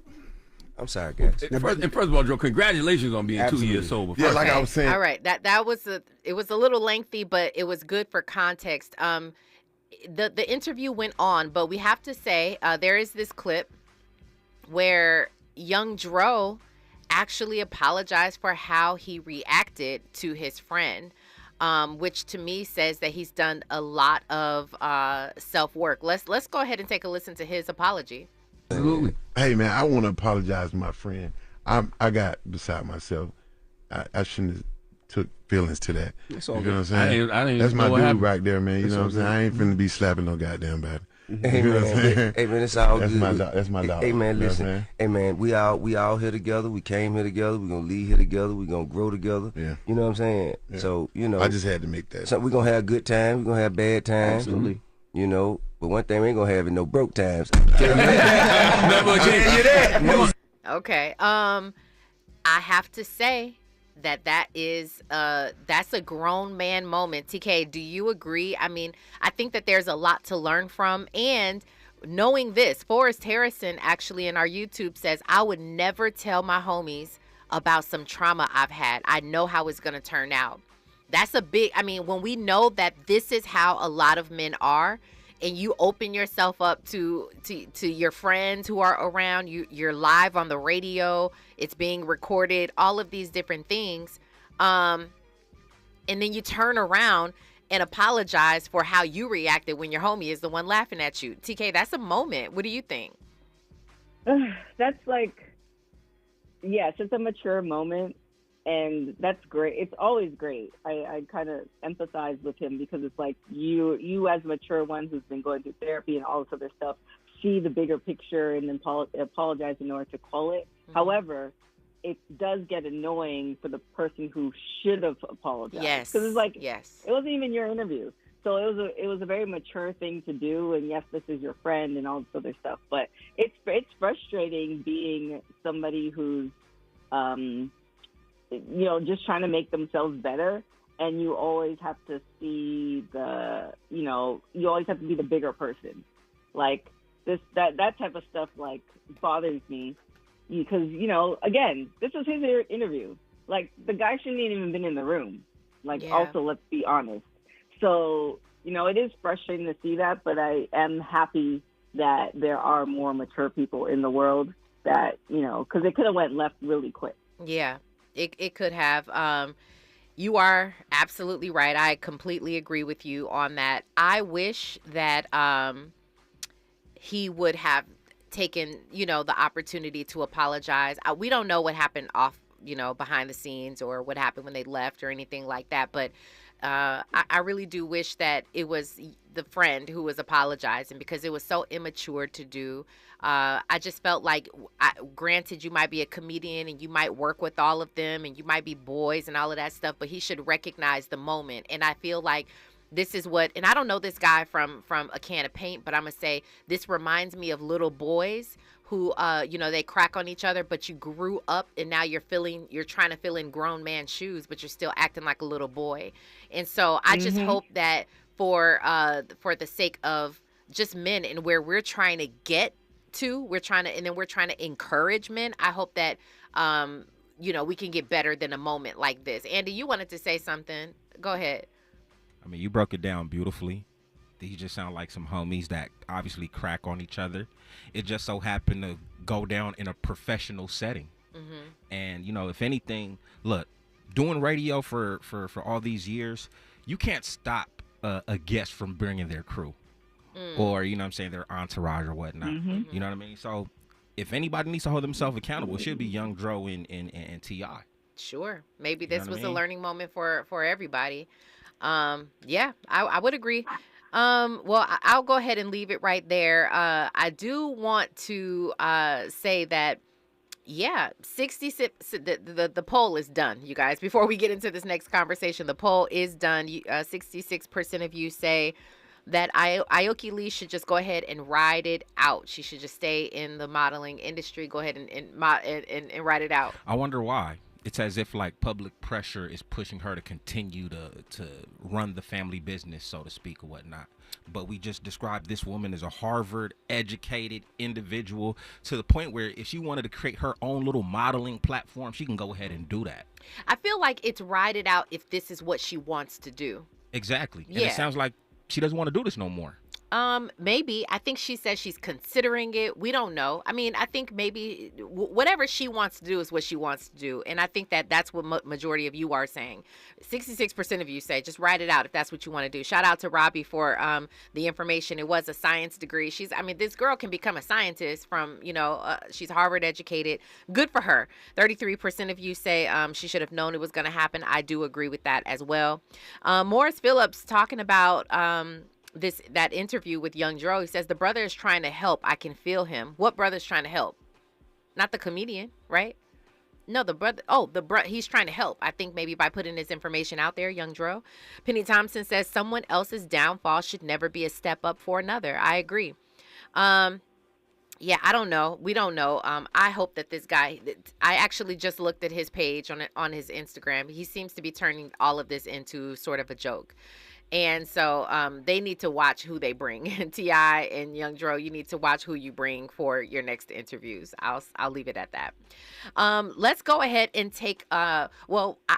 I'm sorry, guys. And first of all, Joe, congratulations on being 2 years sober. Yeah, like I was saying. All right, that was it was a little lengthy, but it was good for context. The interview went on, but we have to say there is this clip where young Dro actually apologized for how he reacted to his friend, which to me says that he's done a lot of self-work. Let's go ahead and take a listen to his apology. Absolutely. Hey, man, I want to apologize to my friend. I got beside myself. I shouldn't have took feelings to that. That's all you know good. what I'm saying? I didn't That's my know what dude happened. right there, man. You That's know what I'm all saying? good. I ain't finna be slapping no goddamn body. Hey, You know what I'm saying? man. Hey, man, it's all That's good. That's my dog. Hey, man, You know what I'm listen. saying? Hey, man, we all here together. We came here together. We're going to leave here together. We're going to grow together. Yeah. You know what I'm saying? Yeah. So, you know. I just had to make that. So we're going to have good times. We're going to have bad times. Absolutely. You know, but one thing we ain't going to have is no broke times. Never again. Okay. I have to say that is that's a grown man moment. TK, do you agree? I mean, I think that there's a lot to learn from, and knowing this, Forrest Harrison actually in our YouTube says, I would never tell my homies about some trauma I've had. I know how it's going to turn out. That's a big, I mean, when we know that this is how a lot of men are, and you open yourself up to your friends who are around, you're live on the radio, it's being recorded, all of these different things, and then you turn around and apologize for how you reacted when your homie is the one laughing at you. TK, that's a moment. What do you think? That's yes, it's a mature moment. And that's great. It's always great. I kind of empathize with him because it's like you as a mature one who's been going through therapy and all this other stuff, see the bigger picture and then apologize in order to call it. Mm-hmm. However, it does get annoying for the person who should have apologized. Yes. Because it's like, yes, it wasn't even your interview. So it was a very mature thing to do, and yes, this is your friend and all this other stuff. But it's frustrating being somebody who's, just trying to make themselves better, and you always have to see you always have to be the bigger person. Like that type of stuff like bothers me because again, this was his interview. Like the guy shouldn't even been in the room. Like also, let's be honest. So, it is frustrating to see that, but I am happy that there are more mature people in the world that, because it could have went left really quick. Yeah, it could have. You are absolutely right. I completely agree with you on that. I wish that he would have taken, the opportunity to apologize. We don't know what happened off, behind the scenes or what happened when they left or anything like that, but I really do wish that it was the friend who was apologizing because it was so immature to do. I just felt like, granted, you might be a comedian and you might work with all of them and you might be boys and all of that stuff, but he should recognize the moment. And I feel like this is and I don't know this guy from a can of paint, but I'm going to say this reminds me of little boys who, they crack on each other, but you grew up and now you're trying to fill in grown man's shoes, but you're still acting like a little boy. And so I just hope that for the sake of just men and where we're trying to get to, we're trying to encourage men. I hope that, we can get better than a moment like this. Andy, you wanted to say something. Go ahead. I mean, you broke it down beautifully. These just sound like some homies that obviously crack on each other. It just so happened to go down in a professional setting. Mm-hmm. And, if anything, look, doing radio for all these years, you can't stop a guest from bringing their crew or, their entourage or whatnot. Mm-hmm. You know what I mean? So if anybody needs to hold themselves accountable, it should be Young Dro and T.I. Sure. Maybe this was a learning moment for everybody. Yeah, I would agree. Well, I'll go ahead and leave it right there. I do want to say that, 66. The poll is done, you guys. Before we get into this next conversation, the poll is done. 66% of you say that Aoki Lee should just go ahead and ride it out. She should just stay in the modeling industry. Go ahead and ride it out. I wonder why. It's as if like public pressure is pushing her to continue to run the family business, so to speak, or whatnot. But we just described this woman as a Harvard-educated individual to the point where if she wanted to create her own little modeling platform, she can go ahead and do that. I feel like it's ride it out if this is what she wants to do. Exactly. And it sounds like she doesn't want to do this no more. Maybe. I think she says she's considering it. We don't know. I mean, I think maybe whatever she wants to do is what she wants to do. And I think that's what majority of you are saying. 66% of you say just write it out if that's what you want to do. Shout out to Robbie for the information. It was a science degree. This girl can become a scientist from, she's Harvard educated. Good for her. 33% of you say she should have known it was going to happen. I do agree with that as well. Morris Phillips talking about that interview with Young Dro. He says the brother is trying to help. I can feel him. What brother's trying to help? Not the comedian, right? No, the brother. Oh, he's trying to help. I think maybe by putting his information out there, Young Dro. Penny Thompson says someone else's downfall should never be a step up for another. I agree. Yeah, I don't know. We don't know. I hope that this guy, I actually just looked at his page on his Instagram. He seems to be turning all of this into sort of a joke. And so they need to watch who they bring. And T.I. and Young Dro, you need to watch who you bring for your next interviews. I'll leave it at that. Let's go ahead and take, I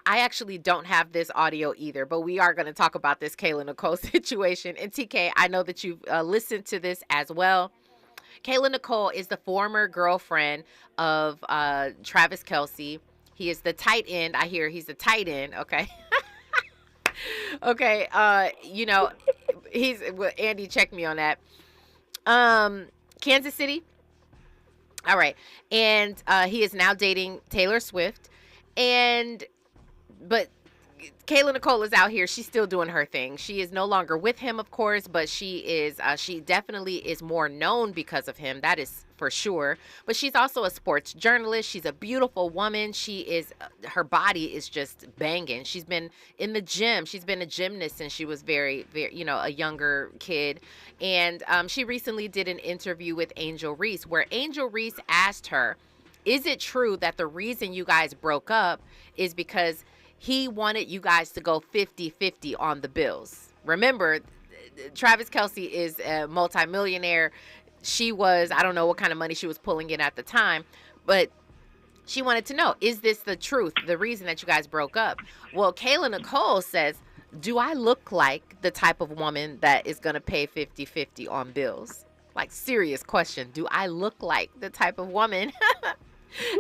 actually don't have this audio either, but we are going to talk about this Kayla Nicole situation. And TK, I know that you've listened to this as well. Kayla Nicole is the former girlfriend of Travis Kelce. He is the tight end. I hear he's the tight end. Okay. Okay, Andy, check me on that. Kansas City. All right. And he is now dating Taylor Swift. But Kayla Nicole is out here. She's still doing her thing. She is no longer with him, of course, but she is. She definitely is more known because of him. That is for sure. But she's also a sports journalist. She's a beautiful woman. She is. Her body is just banging. She's been in the gym. She's been a gymnast since she was very, a younger kid. And she recently did an interview with Angel Reese, where Angel Reese asked her, "Is it true that the reason you guys broke up is because he wanted you guys to go 50-50 on the bills?" Remember, Travis Kelce is a multimillionaire. She was, I don't know what kind of money she was pulling in at the time, but she wanted to know, is this the truth, the reason that you guys broke up? Well, Kayla Nicole says, do I look like the type of woman that is going to pay 50-50 on bills? Like, serious question. Do I look like the type of woman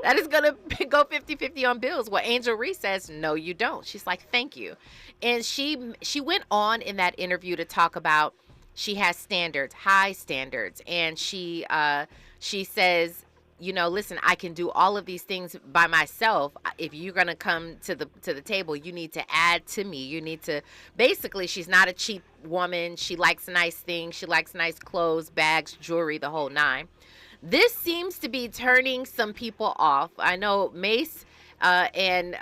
that is going to go 50-50 on bills? Well, Angel Reese says, no, you don't. She's like, thank you. And she went on in that interview to talk about she has standards, high standards. And she says, listen, I can do all of these things by myself. If you're going to come to the table, you need to add to me. You need to, basically, she's not a cheap woman. She likes nice things. She likes nice clothes, bags, jewelry, the whole nine. This seems to be turning some people off. I know Mace and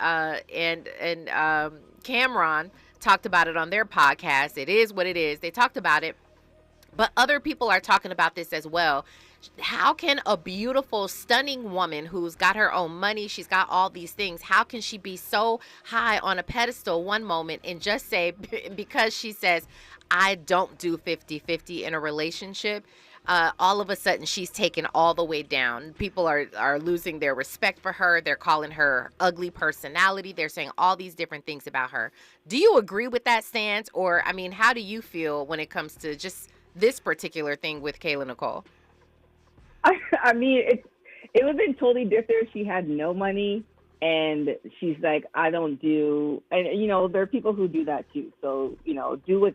Cameron talked about it on their podcast. It is what it is. They talked about it, but other people are talking about this as well. How can a beautiful, stunning woman who's got her own money, she's got all these things, how can she be so high on a pedestal one moment and just say, because she says, I don't do 50-50 in a relationship, all of a sudden she's taken all the way down. People are losing their respect for her. They're calling her ugly personality. They're saying all these different things about her. Do you agree with that stance? Or, I mean, how do you feel when it comes to just this particular thing with Kayla Nicole? I mean, it would have been totally different if she had no money and she's like, I don't do, and there are people who do that too. So, do what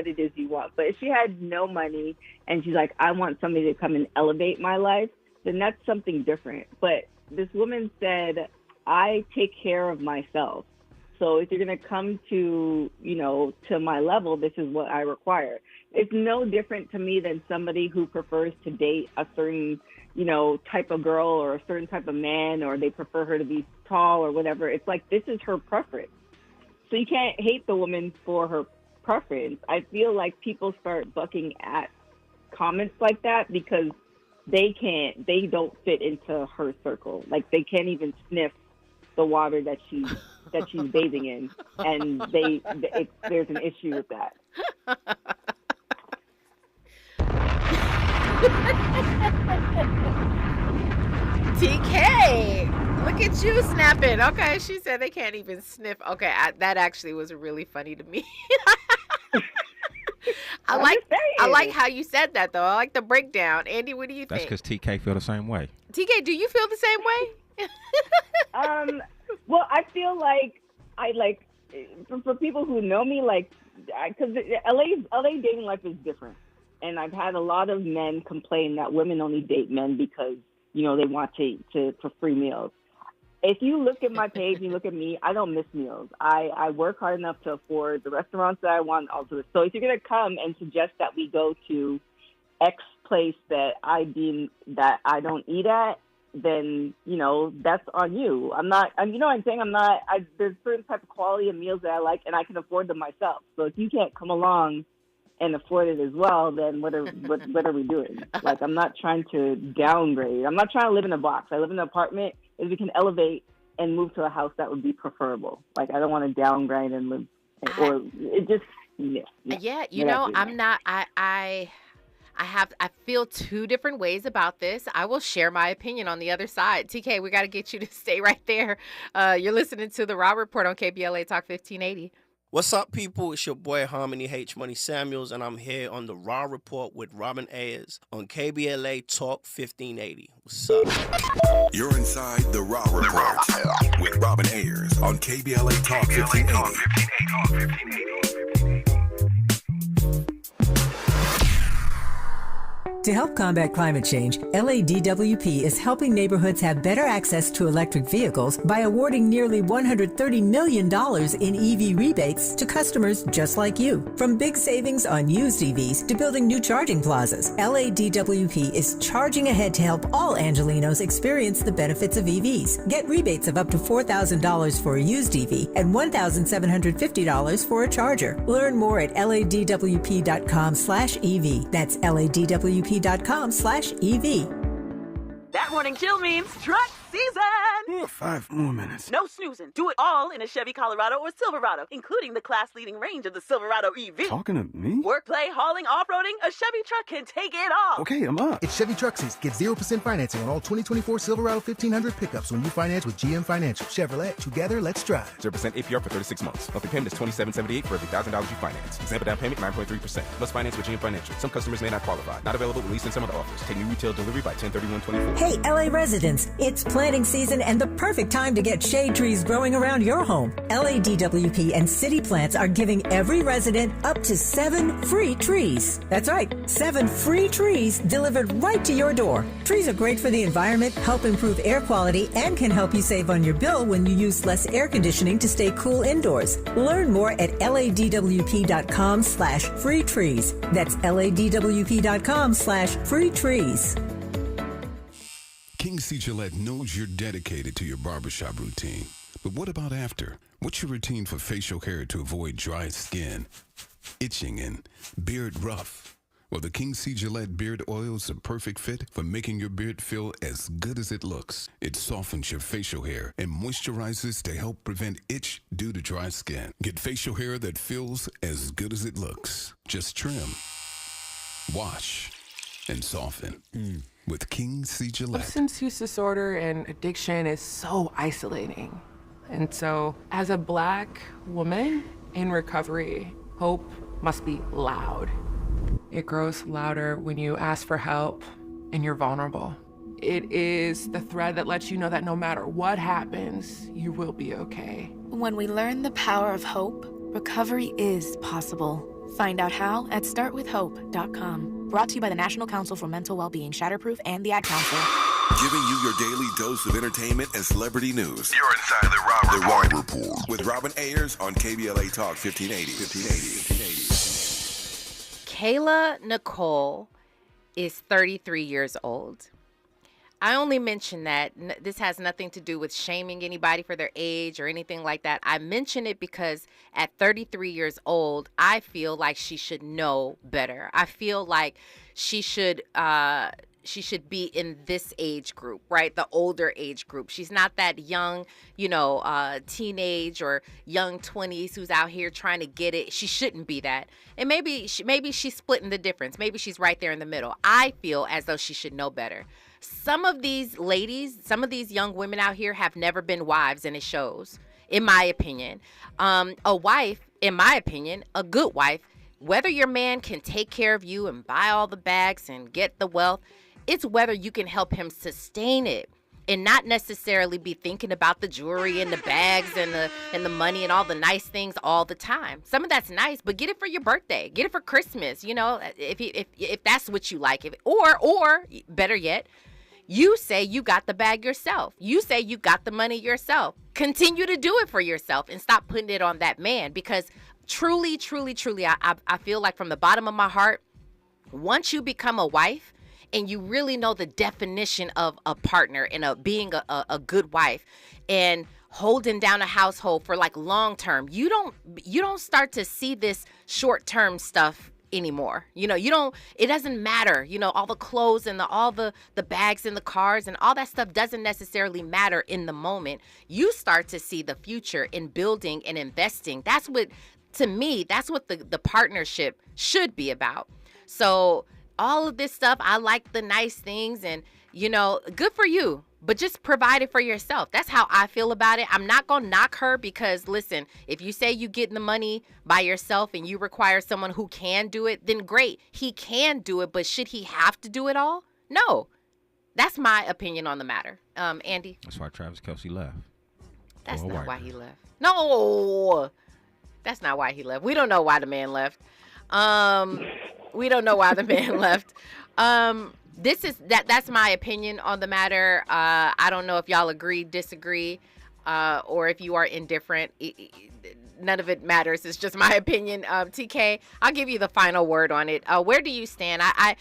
it is you want. But if she had no money and she's like, I want somebody to come and elevate my life, then that's something different. But this woman said, I take care of myself. So if you're going to come to, to my level, this is what I require. It's no different to me than somebody who prefers to date a certain, type of girl or a certain type of man, or they prefer her to be tall or whatever. It's like, this is her preference. So you can't hate the woman for her preference. I feel like people start bucking at comments like that because they don't fit into her circle. Like, they can't even sniff the water that she's bathing in, and there's an issue with that. TK, look at you snapping. Okay, she said they can't even sniff. Okay, that actually was really funny to me. I like how you said that, though. I like the breakdown. Andy, what do you think? That's because TK feel the same way. TK, do you feel the same way? Well, I feel like for people who know me, because LA dating life is different. And I've had a lot of men complain that women only date men because, they want to for free meals. If you look at my page and you look at me, I don't miss meals. I work hard enough to afford the restaurants that I want. Also, so if you're going to come and suggest that we go to X place that I deem that I don't eat at, then, that's on you. I'm not, I'm saying there's certain type of quality of meals that I like and I can afford them myself. So if you can't come along and afford it as well, then what are we doing? Like, I'm not trying to downgrade. I'm not trying to live in a box. I live in an apartment. If we can elevate and move to a house, that would be preferable. Like, I don't want to downgrade and live, or it just, I'm not, I feel two different ways about this. I will share my opinion on the other side. TK, we got to get you to stay right there. You're listening to the Raw Report on KBLA Talk 1580. What's up, people? It's your boy Harmony H Money Samuels, and I'm here on the Raw Report with Robin Ayers on KBLA Talk 1580. What's up? You're inside the Raw Report with Robin Ayers on KBLA Talk 1580. To help combat climate change, LADWP is helping neighborhoods have better access to electric vehicles by awarding nearly $130 million in EV rebates to customers just like you. From big savings on used EVs to building new charging plazas, LADWP is charging ahead to help all Angelinos experience the benefits of EVs. Get rebates of up to $4,000 for a used EV and $1,750 for a charger. Learn more at ladwp.com/EV. That's ladwp.com/EV. That morning chill means truck season. 5 more minutes. No snoozing. Do it all in a Chevy Colorado or Silverado, including the class-leading range of the Silverado EV. Talking to me? Work, play, hauling, off-roading, a Chevy truck can take it all. Okay, I'm up. It's Chevy Truck Season. Get 0% financing on all 2024 Silverado 1500 pickups when you finance with GM Financial. Chevrolet, together, let's drive. 0% APR for 36 months. Monthly payment is $27.78 for every $1,000 you finance. Example down payment 9.3%. Must finance with GM Financial. Some customers may not qualify. Not available at least in some other offers. Take new retail delivery by 10/31/24. Hey, LA residents, it's planting season and the perfect time to get shade trees growing around your home. LADWP and City Plants are giving every resident up to 7 free trees. That's right, 7 free trees delivered right to your door. Trees are great for the environment, help improve air quality, and can help you save on your bill when you use less air conditioning to stay cool indoors. Learn more at ladwp.com/free trees. That's ladwp.com/free trees. King C. Gillette knows you're dedicated to your barbershop routine. But what about after? What's your routine for facial hair to avoid dry skin, itching, and beard rough? Well, the King C. Gillette Beard Oil is a perfect fit for making your beard feel as good as it looks. It softens your facial hair and moisturizes to help prevent itch due to dry skin. Get facial hair that feels as good as it looks. Just trim, wash, and soften. With King C. Gillette. Substance use disorder and addiction is so isolating. And so, as a Black woman in recovery, hope must be loud. It grows louder when you ask for help and you're vulnerable. It is the thread that lets you know that no matter what happens, you will be okay. When we learn the power of hope, recovery is possible. Find out how at startwithhope.com. Brought to you by the National Council for Mental Wellbeing, Shatterproof, and the Ad Council. Giving you your daily dose of entertainment and celebrity news. You're inside the Robin Report. With Robin Ayers on KBLA Talk 1580. Kayla Nicole is 33 years old. I only mention that this has nothing to do with shaming anybody for their age or anything like that. I mention it because at 33 years old, I feel like she should know better. I feel like she should be in this age group, right? The older age group. She's not that young, teenage or young 20s who's out here trying to get it. She shouldn't be that. And maybe she's splitting the difference. Maybe she's right there in the middle. I feel as though she should know better. Some of these ladies, some of these young women out here have never been wives, and it shows, in my opinion. A wife, in my opinion, a good wife, whether your man can take care of you and buy all the bags and get the wealth, it's whether you can help him sustain it and not necessarily be thinking about the jewelry and the bags and the money and all the nice things all the time. Some of that's nice, but get it for your birthday, get it for Christmas, if that's what you like. Or better yet, you say you got the bag yourself. You say you got the money yourself. Continue to do it for yourself and stop putting it on that man, because truly, I feel like from the bottom of my heart, once you become a wife and you really know the definition of a partner and being a good wife and holding down a household for like long term, you don't start to see this short term stuff anymore. It doesn't matter, all the clothes and all the bags and the cars and all that stuff doesn't necessarily matter in the moment. You start to see the future in building and investing. That's what the partnership should be about. So all of this stuff, I like the nice things and, good for you, but just provide it for yourself. That's how I feel about it. I'm not going to knock her because, listen, if you say you getting the money by yourself and you require someone who can do it, then great. He can do it, but should he have to do it all? No. That's my opinion on the matter. Andy? That's why Travis Kelce left. That's not why he left. No. That's not why he left. We don't know why the man left. We don't know why the man left. That's my opinion on the matter. I don't know if y'all agree, disagree, or if you are indifferent. None of it matters. It's just my opinion. TK, I'll give you the final word on it. Where do you stand? I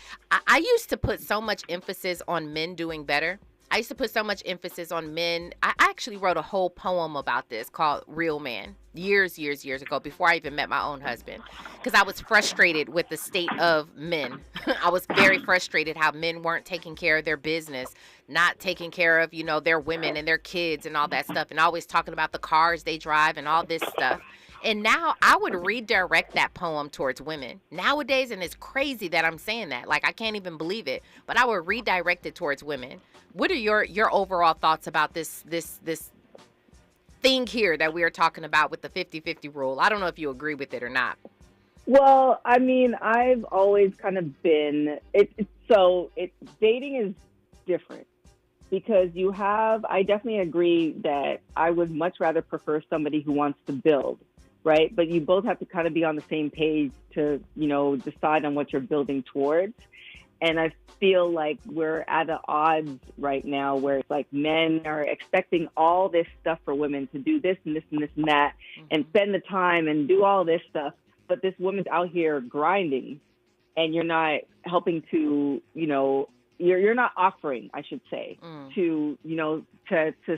used to put so much emphasis on men doing better. I used to put so much emphasis on men. I actually wrote a whole poem about this called Real Man years ago, before I even met my own husband, because I was frustrated with the state of men. I was very frustrated how men weren't taking care of their business, not taking care of, their women and their kids and all that stuff, and always talking about the cars they drive and all this stuff. And now I would redirect that poem towards women nowadays, and it's crazy that I'm saying that. Like, I can't even believe it, but I would redirect it towards women. What are your overall thoughts about this thing here that we are talking about with the 50-50 rule? I don't know if you agree with it or not. Well, I mean, I've always kind of been dating is different because I definitely agree that I would much rather prefer somebody who wants to build, right? But you both have to kind of be on the same page to, decide on what you're building towards. And I feel like we're at the odds right now where it's like men are expecting all this stuff for women to do this and this and this and that, and spend the time and do all this stuff. But this woman's out here grinding, and you're not helping to, you're not offering, I should say, to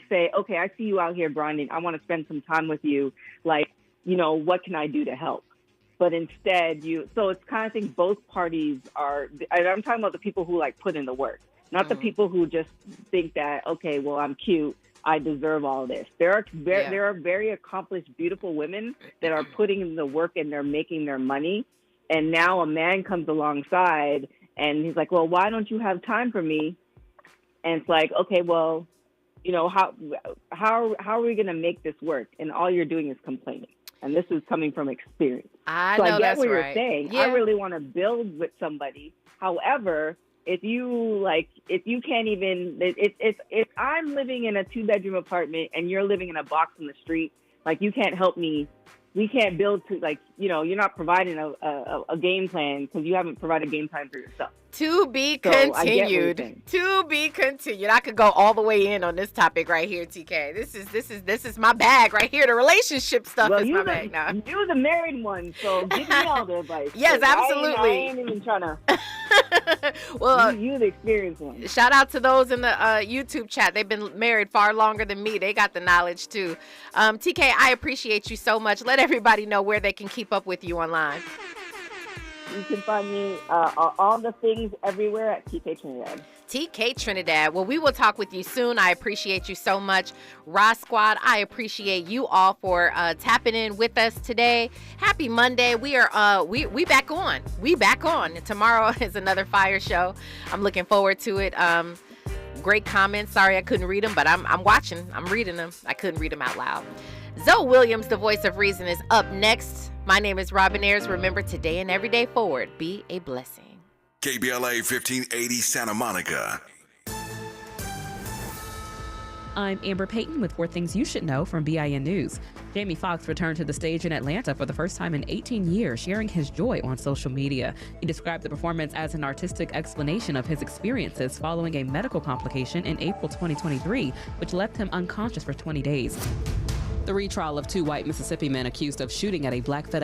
say, okay, I see you out here grinding. I want to spend some time with you. Like, what can I do to help? But instead, so it's kind of think both parties are, I'm talking about the people who like put in the work, not the people who just think that, okay, well, I'm cute, I deserve all this. There are very accomplished, beautiful women that are putting in the work and they're making their money. And now a man comes alongside and he's like, well, why don't you have time for me? And it's like, okay, well, how are we going to make this work? And all you're doing is complaining. And this is coming from experience. I get what you're saying. Yeah. I really want to build with somebody. However, if you can't even, if I'm living in a 2-bedroom apartment and you're living in a box on the street, like, you can't help me. We can't build to, like, you're not providing a game plan because you haven't provided a game plan for yourself. To be continued. To be continued. I could go all the way in on this topic right here, TK. This is my bag right here. The relationship stuff is my bag now. You're the married one, so give me all the advice. Yes, absolutely. I ain't even trying to. Well, you the experienced one. Shout out to those in the YouTube chat. They've been married far longer than me. They got the knowledge too. TK, I appreciate you so much. Let everybody know where they can keep up with you online. You can find me all the things everywhere at TK Trinidad. TK Trinidad. Well, we will talk with you soon. I appreciate you so much. Raw Squad, I appreciate you all for tapping in with us today. Happy Monday. We are we back on. We back on. Tomorrow is another fire show. I'm looking forward to it. Great comments. Sorry I couldn't read them, but I'm watching. I'm reading them. I couldn't read them out loud. Zoe Williams, the voice of reason, is up next. My name is Robin Ayers. Remember, today and every day forward, be a blessing. KBLA 1580 Santa Monica. I'm Amber Payton with 4 Things You Should Know from BIN News. Jamie Foxx returned to the stage in Atlanta for the first time in 18 years, sharing his joy on social media. He described the performance as an artistic explanation of his experiences following a medical complication in April 2023, which left him unconscious for 20 days. The retrial of 2 white Mississippi men accused of shooting at a black FedEx